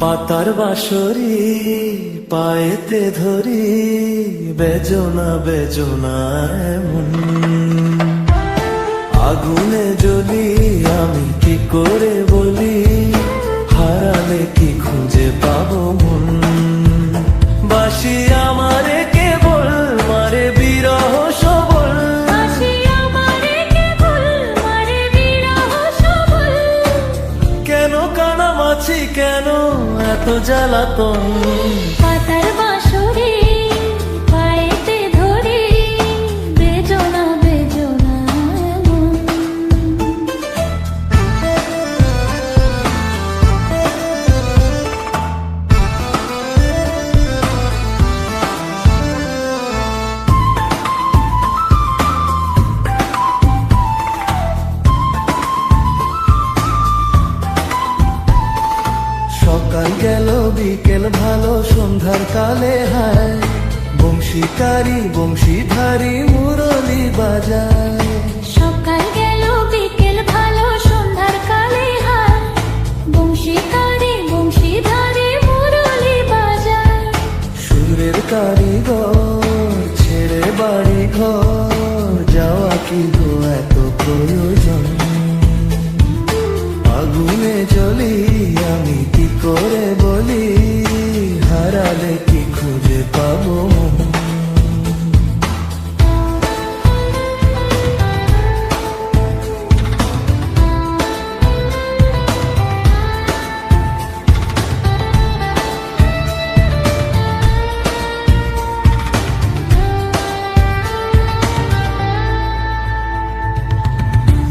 পাতার বাঁশরি পায়েতে ধরি, বেজনা বেজনা এমন। আগুনে জ্বলি আমি কি করে বলি, হারালে কি খুঁজে পাবো মন। বাঁশি আমারে কেবল মারে বিরহ সবল, কেন কানামাছি কেন এত জ্বালাতন। পাতার বাঁশরি পায়েতে ধরি, বেজনা বেজনা এমন। সকাল গেল বিকেল ভালো সন্ধ্যার কালে হায়, বংশীকারী বংশীধারী মুরলি বাজায়। সকাল গেল বিকেল ভালো সন্ধ্যার কালে হায়, বংশীকারী বংশীধারী মুরলি বাজায়। সুরের কারিগর ছেড়ে বাড়ি ঘর, যাওয়া কি গো এত প্রয়োজন। আগুনে জ্বলি আমি কি করে বলি, হারালে কি খুঁজে পাবো।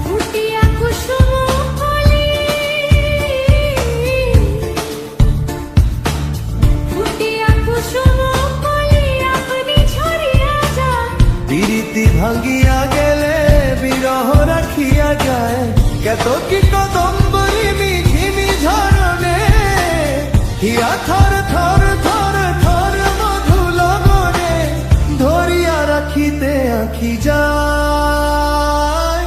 ফুটিয়া কুসুম কলি, ফুটিয়া কুসুম কলি আপনি ছড়িয়া যায়। বিরতি ভাঙ্গিয়া গেলে বিরহ রাখিয়া যায়, কত কি কদম্বরি মিঝিমি ঝরণে, হিয়া থর থর থর থর মধু লগনে, ধরিয়া রাখিতে আঁখি যায়।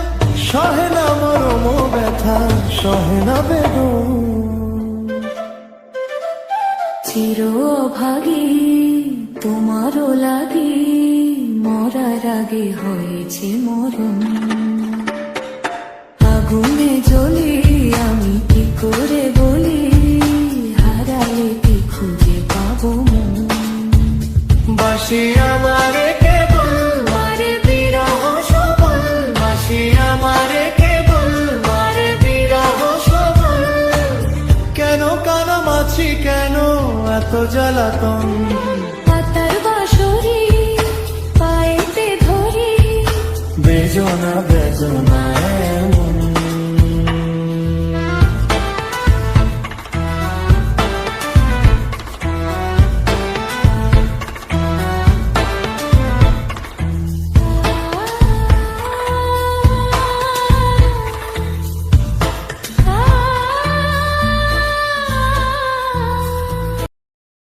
সহে না মরম ব্যথা সহে না বেদন, চির অভাগী তোমারও লাগি, মরার আগে হয়েছে মরণ। আগুনে জ্বলি আমি কি করে বলি, হারালে কি খুঁজে পাবো মন। বাঁশি আমারে কেবল মারে বিরহ সবল, বাঁশি আমারে কেবল মারে বিরহ সবল, কেন কানামাছি কেন এত জ্বালাতন। পাতার বাঁশরি পায়েতে ধরি, বেজনা বেজনা এমন।